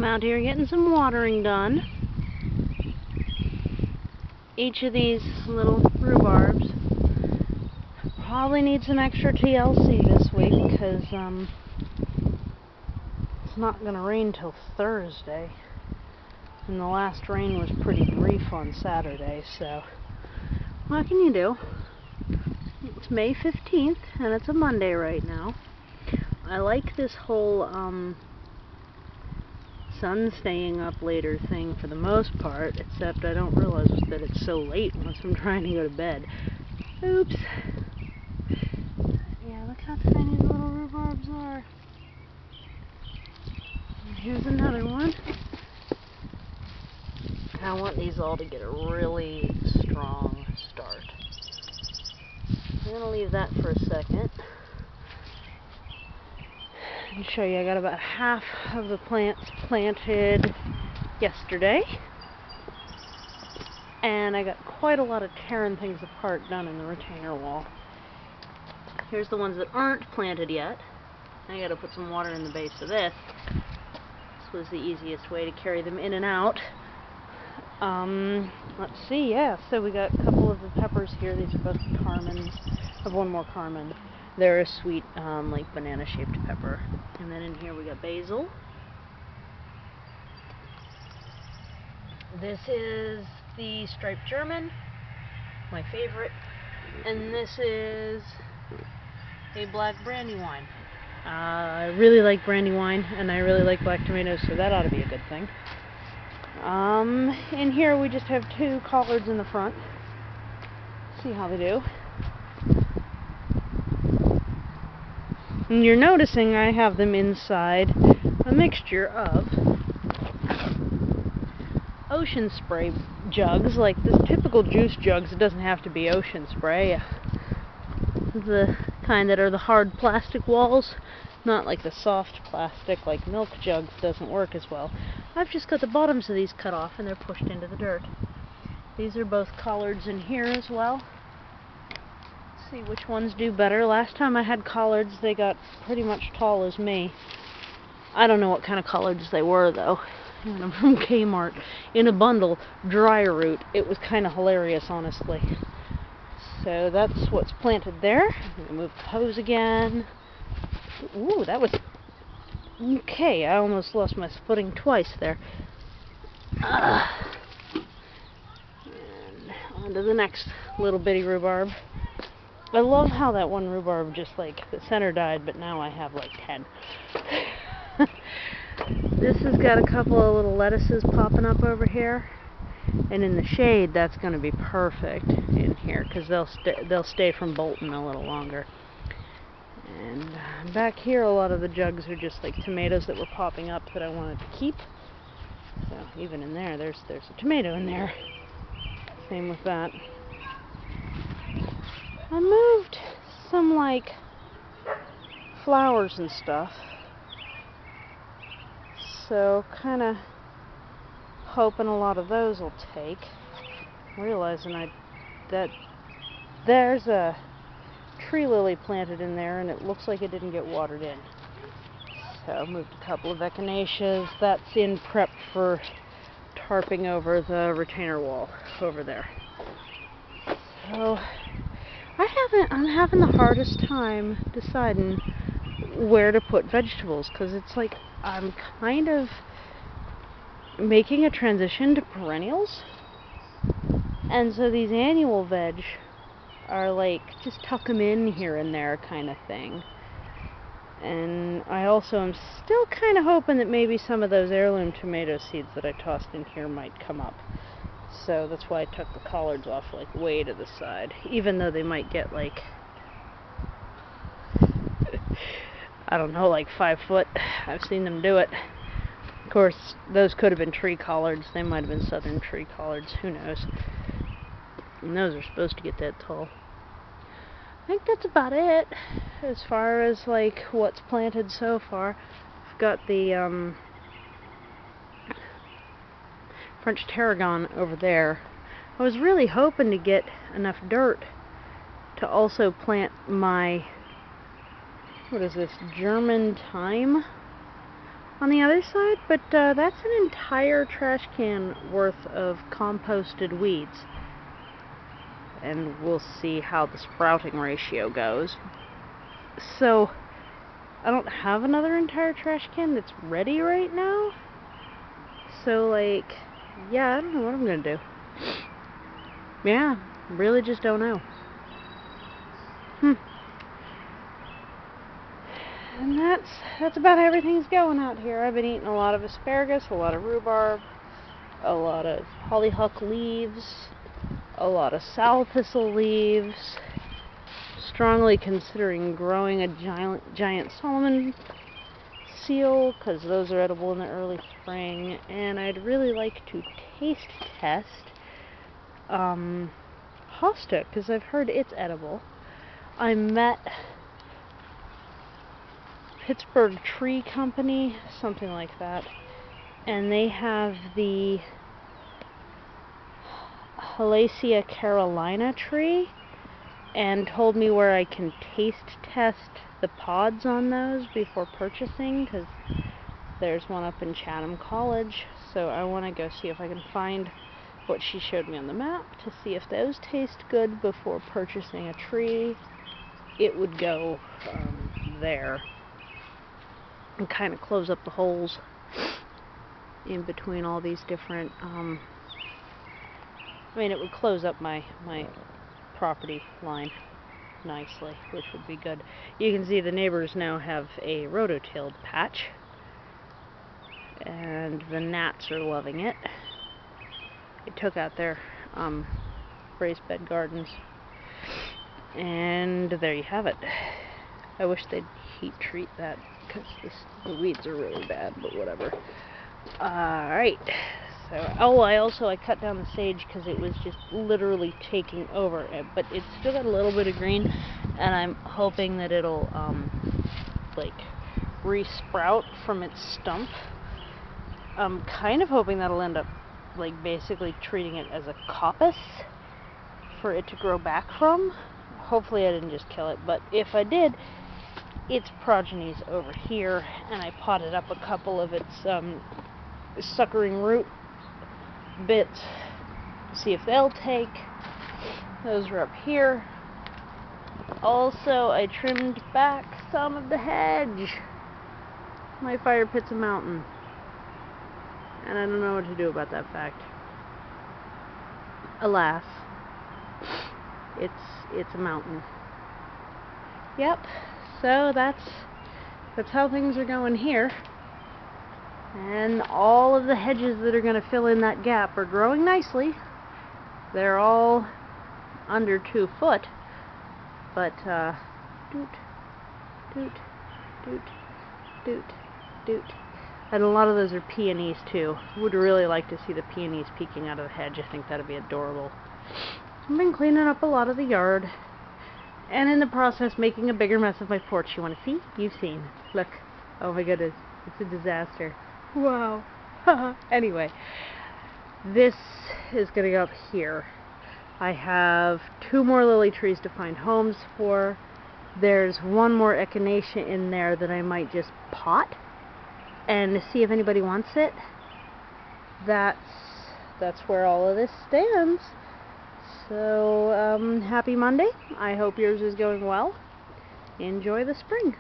I'm out here getting some watering done. Each of these little rhubarbs probably needs some extra TLC this week because it's not going to rain till Thursday. And the last rain was pretty brief on Saturday, so what can you do? It's May 15th and it's a Monday right now. I like this whole sun staying up later thing for the most part, except I don't realize that it's so late once I'm trying to go to bed. Oops. Yeah, look how tiny the little rhubarbs are. And here's another one. I want these all to get a really strong start. I'm going to leave that for a second and show you I got about half of the plants planted yesterday, and I got quite a lot of tearing things apart done in the retainer wall. Here's the ones that aren't planted yet. I got to put some water in the base of this. This was the easiest way to carry them in and out. Let's see, yeah, so we got a couple of the peppers here. These are both Carmens. I have one more Carmen. They're a sweet, like banana-shaped pepper. And then in here we got basil. This is the striped German, my favorite. And this is a black brandywine. I really like brandywine, and I really like black tomatoes, so that ought to be a good thing. In here we just have two collards in the front. See how they do. And you're noticing I have them inside a mixture of ocean spray jugs, like this typical juice jugs. It doesn't have to be ocean spray. The kind that are the hard plastic walls, not like the soft plastic like milk jugs, doesn't work as well. I've just got the bottoms of these cut off and they're pushed into the dirt. These are both collards in here as well. Let's see which ones do better. Last time I had collards, they got pretty much tall as me. I don't know what kind of collards they were though. I got them from Kmart in a bundle, dry root. It was kind of hilarious, honestly. So that's what's planted there. I'm going to move the hose again. Ooh, that was... Okay, I almost lost my footing twice there. And on to the next little bitty rhubarb. I love how that one rhubarb just like, the center died, but now I have like 10. This has got a couple of little lettuces popping up over here. And in the shade, that's going to be perfect in here, because they'll stay from bolting a little longer. And back here, a lot of the jugs are just like tomatoes that were popping up that I wanted to keep. So even in there, there's a tomato in there. Same with that. I moved some like flowers and stuff. So kind of hoping a lot of those will take. Realizing that there's a tree lily planted in there and it looks like it didn't get watered in. So I moved a couple of echinacеas. That's in prep for tarping over the retainer wall over there. So I'm having the hardest time deciding where to put vegetables, because it's like I'm kind of making a transition to perennials, and so these annual veg are like just tuck them in here and there kind of thing. And I also am still kind of hoping that maybe some of those heirloom tomato seeds that I tossed in here might come up. So that's why I took the collards off like way to the side, even though they might get like I don't know, like 5 foot. I've seen them do it. Of course, those could have been tree collards. They might have been southern tree collards. Who knows? And those are supposed to get that tall. I think that's about it as far as like what's planted so far. I've got the French tarragon over there. I was really hoping to get enough dirt to also plant my, what is this, German thyme? on the other side, but that's an entire trash can worth of composted weeds. And we'll see how the sprouting ratio goes. So, I don't have another entire trash can that's ready right now. So, like, yeah, I don't know what I'm gonna do. Yeah, really just don't know. And that's about how everything's going out here. I've been eating a lot of asparagus, a lot of rhubarb, a lot of hollyhock leaves, a lot of sow thistle leaves. Strongly considering growing a giant Solomon seal, because those are edible in the early spring. And I'd really like to taste test hosta, because I've heard it's edible. I met Pittsburgh Tree Company, something like that, and they have the Halacea Carolina tree, and told me where I can taste test the pods on those before purchasing, because there's one up in Chatham College. So I want to go see if I can find what she showed me on the map to see if those taste good before purchasing a tree. It would go there and kind of close up the holes in between all these different I mean, it would close up my property line nicely, which would be good. You can see the neighbors now have a rototilled patch, and the gnats are loving it. They took out their raised bed gardens, and there you have it. I wish they'd heat treat that, because the weeds are really bad, but whatever. Alright. So, I cut down the sage because it was just literally taking over, but it's still got a little bit of green, and I'm hoping that it'll like re-sprout from its stump. I'm kind of hoping that'll end up like basically treating it as a coppice for it to grow back from. Hopefully I didn't just kill it, but if I did, its progeny's over here, and I potted up a couple of its suckering root bits, see if they'll take. Those are up here. Also, I trimmed back some of the hedge. My fire pit's a mountain, and I don't know what to do about that fact. Alas, it's a mountain. Yep. So that's how things are going here. And all of the hedges that are going to fill in that gap are growing nicely. They're all under 2 foot. But, doot, doot, doot, doot, doot. And a lot of those are peonies too. Would really like to see the peonies peeking out of the hedge. I think that'd be adorable. I've been cleaning up a lot of the yard, and in the process making a bigger mess of my porch. You want to see? You've seen. Look. Oh my goodness. It's a disaster. Wow. Anyway, this is going to go up here. I have 2 more lily trees to find homes for. There's 1 more echinacea in there that I might just pot and see if anybody wants it. That's where all of this stands. So, happy Monday. I hope yours is going well. Enjoy the spring.